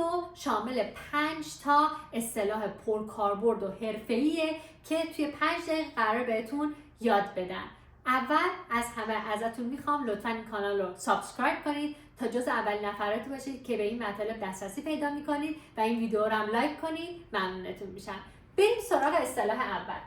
ویدیو شامل 5 تا اصطلاح پرکاربرد و حرفه‌ایه که توی 5 دقیقه قرار بهتون یاد بدن. اول از همه ازتون میخوام لطفاً این کانال رو سابسکرایب کنید تا جز اولین نفراتی باشید که به این مطالب دسترسی پیدا میکنید و این ویدیو رو هم لایک کنید. ممنونتون میشم. بریم سراغ اصطلاح اول.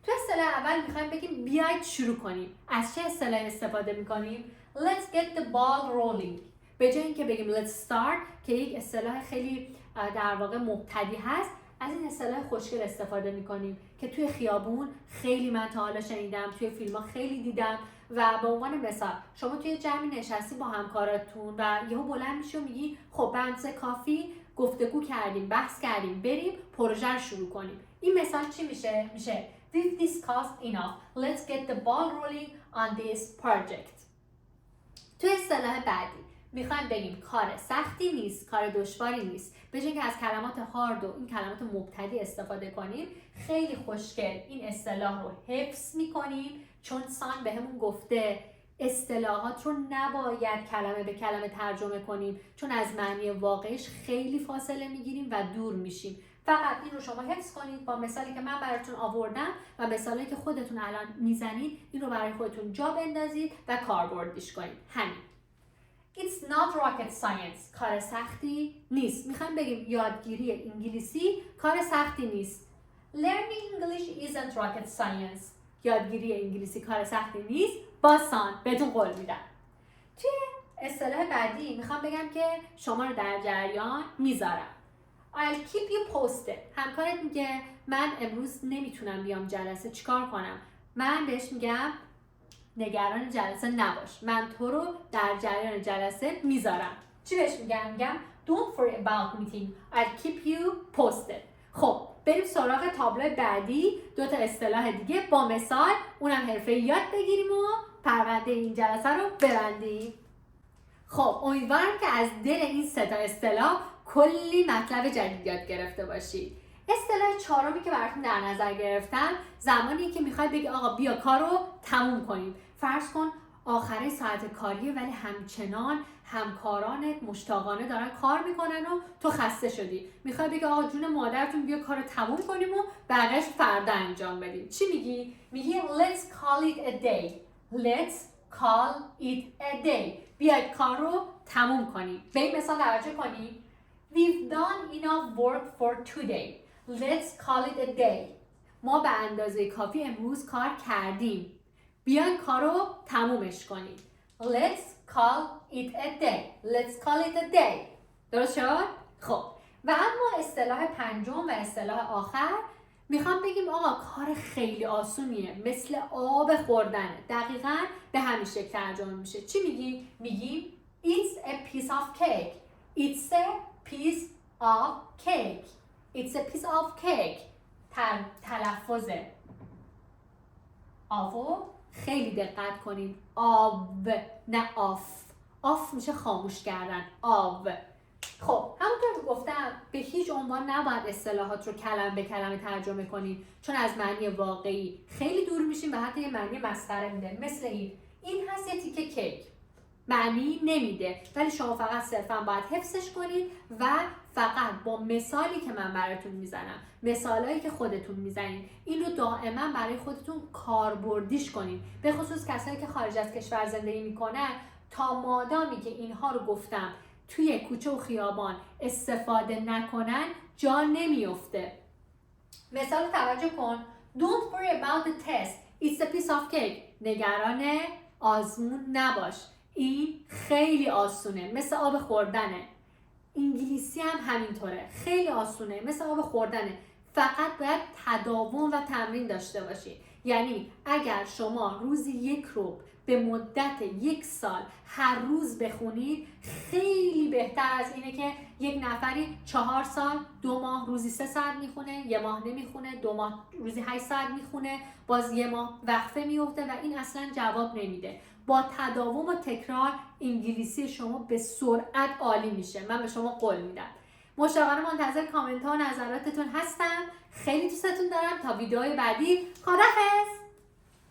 تو اصطلاح اول میخوایم بگیم بیاید شروع کنیم. از چه اصطلاحی استفاده میکنیم؟ Let's get the ball rolling. به جای اینکه بگیم let's start که یک اصطلاح خیلی در واقع مبتدی هست، از این اصطلاح خوشگل استفاده میکنیم که توی خیابون خیلی من تا حالا شنیدم، توی فیلم‌ها خیلی دیدم. و به عنوان مثال شما توی جمعی نشستی با همکاراتون و یهو بلند میشی و میگی خب به اندازه کافی گفتگو کردیم، بحث کردیم، بریم پروژه رو شروع کنیم. این مثال چی میشه؟ میشه We've discussed enough. Let's get the ball rolling on this project. تو اصطلاح بعدی میخوایم بگیم کار سختی نیست، کار دشواری نیست. به جای اینکه از کلمات هارد و این کلمات مبتدی استفاده کنیم، خیلی خوشگل این اصطلاح رو حفظ میکنیم، چون سان بهمون گفته اصطلاحات رو نباید کلمه به کلمه ترجمه کنیم، چون از معنی واقعیش خیلی فاصله میگیریم و دور میشیم. فقط این رو شما حفظ کنید با مثالی که من براتون آوردم و مثالی که خودتون الان میزنید، این رو برای خودتون جا بندازید و کاربردیش کنید. همین. It's not rocket science. کار سختی نیست. میخوایم بگیم یادگیری انگلیسی کار سختی نیست. Learning English isn't rocket science. یادگیری انگلیسی کار سختی نیست. باسان بهتون قول میدم. توی اصطلاح بعدی میخوام بگم که شما رو در جریان میذارم. I'll keep you posted. همکارت میگه من امروز نمیتونم بیام جلسه، چیکار کنم؟ من بهش میگم نگران جلسه نباش، من تو رو در جریان جلسه میذارم. چی بهش میگم؟ میگم Don't worry about meeting. I'll keep you posted. خب بریم سراغ تابلو بعدی. 2 تا اصطلاح دیگه با مثال، اونم حرفه‌ای یاد بگیریم و پرونده این جلسه رو ببندیم. خب امیدوارم که از دل این 3 تا اصطلاح کلی مطلب جدید یاد گرفته باشید. اصطلاح 4می که براتون در نظر گرفتم زمانی که میخوای بگی آقا بیا کار رو تموم کنیم. فرض کن آخره ساعت کاریه ولی همچنان همکارانت مشتاقانه دارن کار میکنن و تو خسته شدی. میخوای بگی آقا جون مادرتون بیا کار رو تموم کنیم و بقیه‌اش فردا انجام بدیم. چی میگی؟ میگی let's call it a day. Let's call it a day. بیاید کار رو تموم کنیم. به این مثال توجه کنیم. We've done enough work for today. Let's call it a day. ما به اندازه کافی امروز کار کردیم. بیاین کار رو تمومش کنیم. Let's call it a day. Let's call it a day. درست شد؟ خب و اما اصطلاح 5 و اصطلاح آخر میخوام بگیم آقا کار خیلی آسونیه، مثل آب خوردنه. دقیقاً به همین شکل ترجمه میشه. چی میگی؟ میگیم It's a piece of cake. It's a piece of cake. It's a piece of cake. تلفظ آفو خیلی دقت کنید. آب نه آف. آف میشه خاموش کردن. آب. خب همونطور که گفتم به هیچ عنوان نباید اصطلاحات رو کلمه به کلمه ترجمه کنید، چون از معنی واقعی خیلی دور میشیم و حتی یه معنی مسخره میده. مثل این هست یه تیکه کیک، معنی نمیده ولی شما فقط صرفا باید حفظش کنید و فقط با مثالی که من براتون میزنم، مثالایی که خودتون میزنید، این رو دائما برای خودتون کاربردیش کنید. به خصوص کسایی که خارج از کشور زندگی میکنن، تا مادامی که اینها رو گفتم توی کوچه و خیابان استفاده نکنن جا نمیفته. مثال توجه کن. Don't worry about the test. It's a piece of cake. نگران آزمون نباش. این خیلی آسونه، مثل آب خوردنه. انگلیسی هم همینطوره، خیلی آسونه، مثل آب خوردنه. فقط باید تداوم و تمرین داشته باشید. یعنی اگر شما روزی 1 رو به مدت 1 سال هر روز بخونید، خیلی بهتر از اینه که یک نفری 4 سال 2 ماه روزی 3 ساعت میخونه، 1 ماه نمیخونه، 2 ماه روزی 8 ساعت میخونه، باز 1 ماه وقفه میفته و این اصلا جواب نمیده. با تداوم و تکرار انگلیسی شما به سرعت عالی میشه. من به شما قول میدم. مشتاقانه منتظر کامنت ها و نظراتتون هستم. خیلی دوستتون دارم. تا ویدیوهای بعدی، خداحافظ.